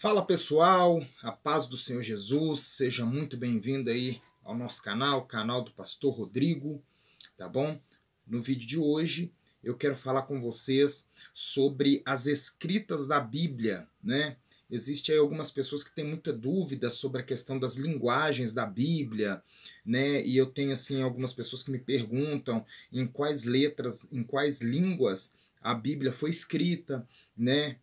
Fala pessoal, a paz do Senhor Jesus, seja muito bem-vindo aí ao nosso canal do Pastor Rodrigo, tá bom? No vídeo de hoje eu quero falar com vocês sobre as escritas da Bíblia, né? Existem aí algumas pessoas que têm muita dúvida sobre a questão das linguagens da Bíblia, né? E eu tenho assim algumas pessoas que me perguntam em quais letras, em quais línguas a Bíblia foi escrita, né?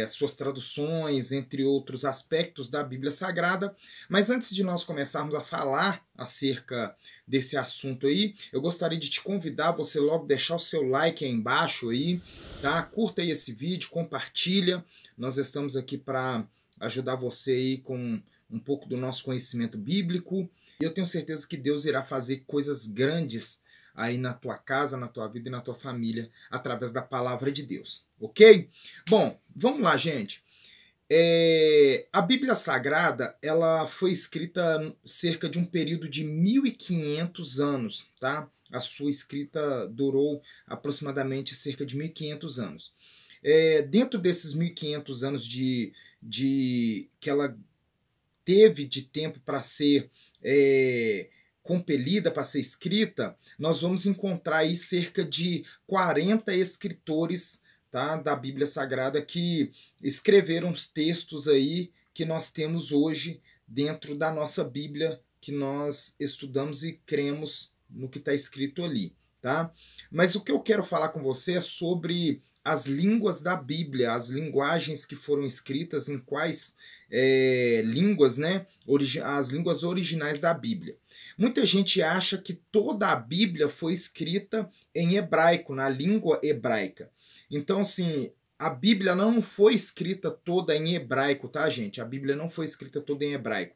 Suas traduções, entre outros aspectos da Bíblia Sagrada. Mas antes de nós começarmos a falar acerca desse assunto aí, eu gostaria de te convidar a você logo deixar o seu like aí embaixo aí, tá? Curta aí esse vídeo, compartilha. Nós estamos aqui para ajudar você aí com um pouco do nosso conhecimento bíblico. E eu tenho certeza que Deus irá fazer coisas grandes aí na tua casa, na tua vida e na tua família, através da palavra de Deus, ok? Bom, vamos lá, gente. A Bíblia Sagrada, ela foi escrita cerca de um período de 1500 anos, tá? A sua escrita durou aproximadamente cerca de 1500 anos. Dentro desses 1500 anos que ela teve de tempo para ser compelida, para ser escrita, nós vamos encontrar aí cerca de 40 escritores, tá, da Bíblia Sagrada que escreveram os textos aí que nós temos hoje dentro da nossa Bíblia, que nós estudamos e cremos no que está escrito ali, tá? Mas o que eu quero falar com você é sobre as línguas da Bíblia, as linguagens que foram escritas, em quais línguas, né? As línguas originais da Bíblia. Muita gente acha que toda a Bíblia foi escrita em hebraico, na língua hebraica. Então, assim, a Bíblia não foi escrita toda em hebraico, tá, gente? A Bíblia não foi escrita toda em hebraico.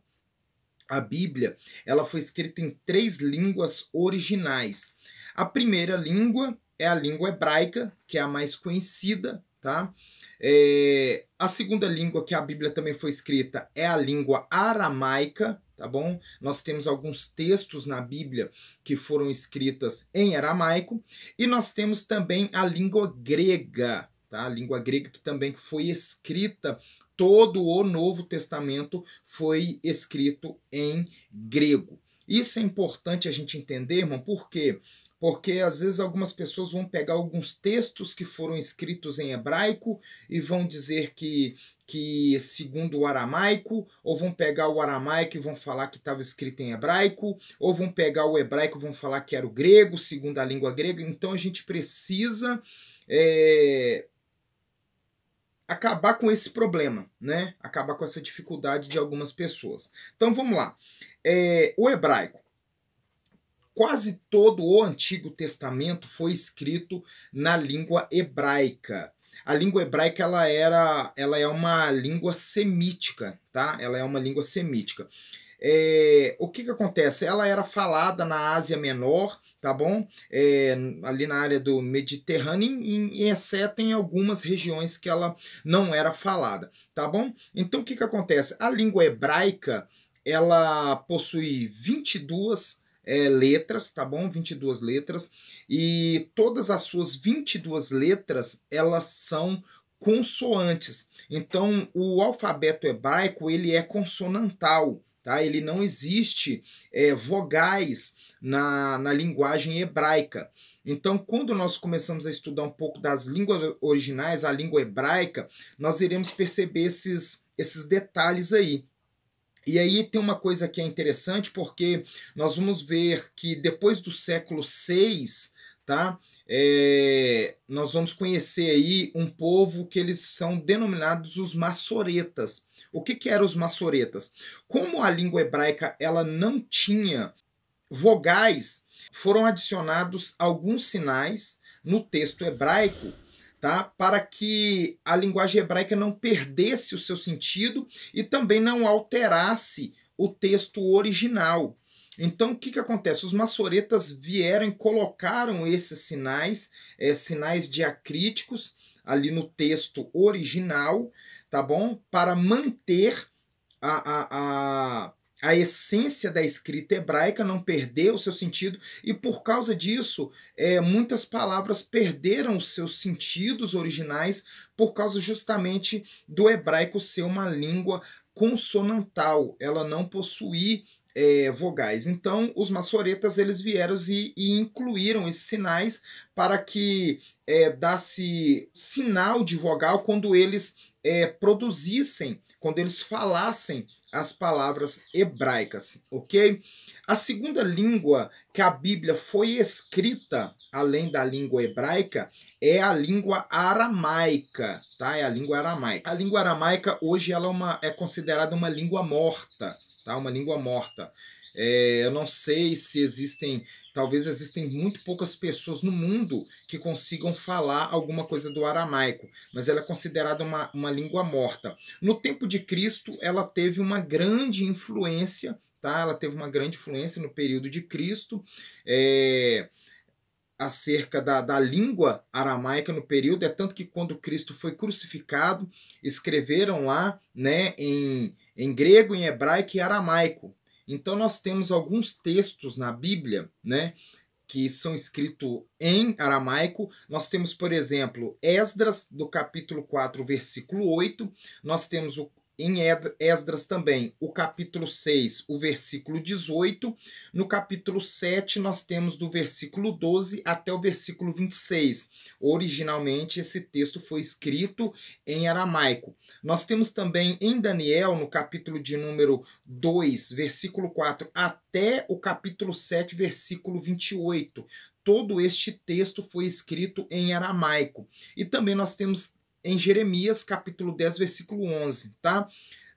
A Bíblia, ela foi escrita em 3 línguas originais. A primeira língua é a língua hebraica, que é a mais conhecida, tá? A segunda língua que a Bíblia também foi escrita é a língua aramaica, tá bom? Nós temos alguns textos na Bíblia que foram escritas em aramaico, e nós temos também a língua grega, tá? A língua grega que também foi escrita, todo o Novo Testamento foi escrito em grego. Isso é importante a gente entender, irmão, por quê? Porque às vezes algumas pessoas vão pegar alguns textos que foram escritos em hebraico e vão dizer que segundo o aramaico, ou vão pegar o aramaico e vão falar que estava escrito em hebraico, ou vão pegar o hebraico e vão falar que era o grego, segundo a língua grega. Então a gente precisa acabar com esse problema, né? Acabar com essa dificuldade de algumas pessoas. Então vamos lá. O hebraico. Quase todo o Antigo Testamento foi escrito na língua hebraica. A língua hebraica ela é uma língua semítica, tá? Ela é uma língua semítica. O que acontece? Ela era falada na Ásia Menor, tá bom? Ali na área do Mediterrâneo, exceto em algumas regiões que ela não era falada, tá bom? Então o que acontece? A língua hebraica, ela possui 22 letras, tá bom? 22 letras, e todas as suas 22 letras, elas são consoantes. Então, o alfabeto hebraico, ele é consonantal, tá? Ele não existe vogais na linguagem hebraica. Então, quando nós começamos a estudar um pouco das línguas originais, a língua hebraica, nós iremos perceber esses detalhes aí. E aí tem uma coisa que é interessante, porque nós vamos ver que depois do século VI, tá? Nós vamos conhecer aí um povo que eles são denominados os massoretas. O que eram os massoretas? Como a língua hebraica ela não tinha vogais, foram adicionados alguns sinais no texto hebraico, tá? Para que a linguagem hebraica não perdesse o seu sentido e também não alterasse o texto original. Então, o que acontece? Os massoretas vieram e colocaram esses sinais, sinais diacríticos, ali no texto original, tá bom? Para manter a essência da escrita hebraica, não perdeu o seu sentido, e por causa disso, muitas palavras perderam os seus sentidos originais por causa justamente do hebraico ser uma língua consonantal, ela não possuir vogais. Então, os maçoretas eles vieram e incluíram esses sinais para que desse sinal de vogal quando eles produzissem, quando eles falassem as palavras hebraicas, ok? A segunda língua que a Bíblia foi escrita, além da língua hebraica, é a língua aramaica, tá? É a língua aramaica. A língua aramaica hoje ela é considerada uma língua morta, tá? Uma língua morta. Eu não sei se talvez existem muito poucas pessoas no mundo que consigam falar alguma coisa do aramaico, mas ela é considerada uma língua morta. No tempo de Cristo, ela teve uma grande influência, tá? Ela teve uma grande influência no período de Cristo, acerca da língua aramaica no período, é tanto que quando Cristo foi crucificado, escreveram lá, né, em grego, em hebraico e aramaico. Então nós temos alguns textos na Bíblia, né, que são escritos em aramaico. Nós temos, por exemplo, Esdras, do capítulo 4, versículo 8. Nós temos em Esdras também o capítulo 6, o versículo 18. No capítulo 7, nós temos do versículo 12 até o versículo 26. Originalmente, esse texto foi escrito em aramaico. Nós temos também em Daniel, no capítulo de número 2, versículo 4, até o capítulo 7, versículo 28. Todo este texto foi escrito em aramaico. E também nós temos em Jeremias, capítulo 10, versículo 11, tá?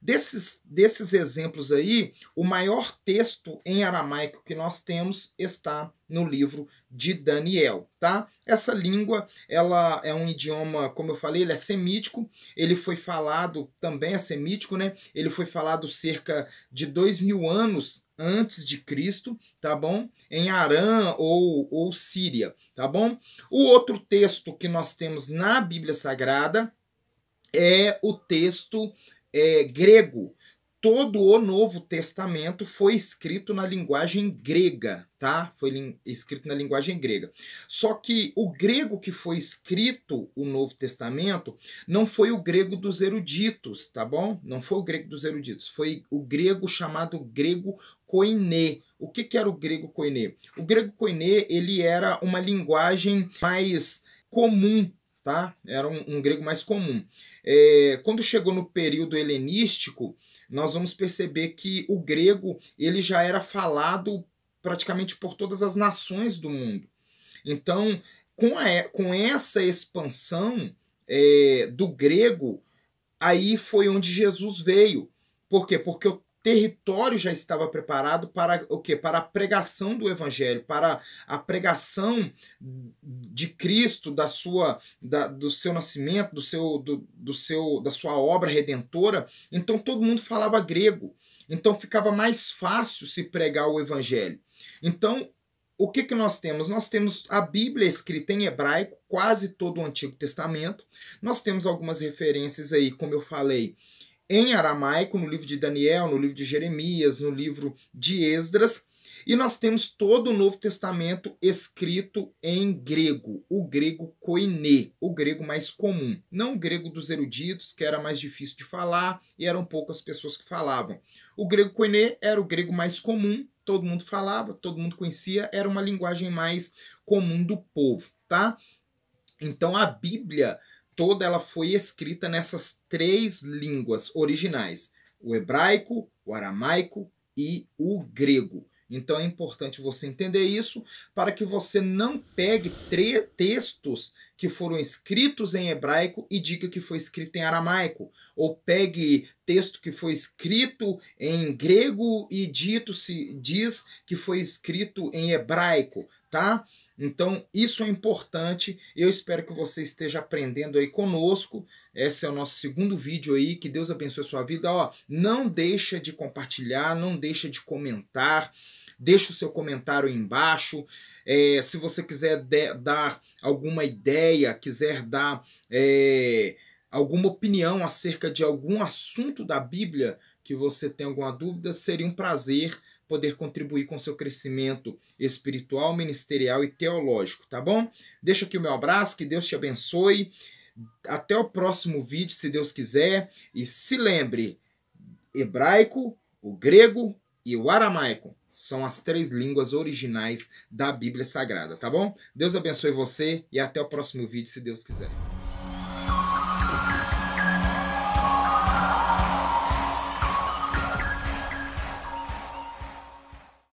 Desses exemplos aí, o maior texto em aramaico que nós temos está no livro de Daniel, tá? Essa língua, ela é um idioma, como eu falei, ele é semítico, ele foi falado, também é semítico, né? Ele foi falado cerca de 2000 anos antes de Cristo, tá bom? Em Arã ou Síria, tá bom? O outro texto que nós temos na Bíblia Sagrada é o texto grego. Todo o Novo Testamento foi escrito na linguagem grega, tá? Foi escrito na linguagem grega. Só que o grego que foi escrito, o Novo Testamento, não foi o grego dos eruditos, tá bom? Não foi o grego dos eruditos, foi o grego chamado grego koiné. O que era o grego koiné? O grego koiné, ele era uma linguagem mais comum, tá? Era um grego mais comum. Quando chegou no período helenístico, nós vamos perceber que o grego ele já era falado praticamente por todas as nações do mundo. Então, com essa expansão do grego, aí foi onde Jesus veio. Por quê? Porque o território já estava preparado para o quê? Para a pregação do evangelho, para a pregação de Cristo, do seu nascimento, da sua obra redentora. Então todo mundo falava grego. Então ficava mais fácil se pregar o evangelho. Então, o que nós temos? Nós temos a Bíblia escrita em hebraico, quase todo o Antigo Testamento. Nós temos algumas referências aí, como eu falei, em aramaico, no livro de Daniel, no livro de Jeremias, no livro de Esdras. E nós temos todo o Novo Testamento escrito em grego, o grego koiné, o grego mais comum. Não o grego dos eruditos, que era mais difícil de falar e eram poucas pessoas que falavam. O grego koiné era o grego mais comum, todo mundo falava, todo mundo conhecia, era uma linguagem mais comum do povo, tá? Então a Bíblia toda ela foi escrita nessas três línguas originais: o hebraico, o aramaico e o grego. Então é importante você entender isso para que você não pegue textos que foram escritos em hebraico e diga que foi escrito em aramaico, ou pegue texto que foi escrito em grego e diz que foi escrito em hebraico, tá? Então, isso é importante. Eu espero que você esteja aprendendo aí conosco. Esse é o nosso segundo vídeo aí. Que Deus abençoe a sua vida. Ó, não deixa de compartilhar, não deixa de comentar. Deixa o seu comentário aí embaixo. Se você quiser dar alguma ideia, quiser dar alguma opinião acerca de algum assunto da Bíblia, que você tem alguma dúvida. Seria um prazer poder contribuir com o seu crescimento espiritual, ministerial e teológico, tá bom? Deixa aqui o meu abraço, que Deus te abençoe. Até o próximo vídeo, se Deus quiser. E se lembre, hebraico, o grego e o aramaico são as 3 línguas originais da Bíblia Sagrada, tá bom? Deus abençoe você e até o próximo vídeo, se Deus quiser.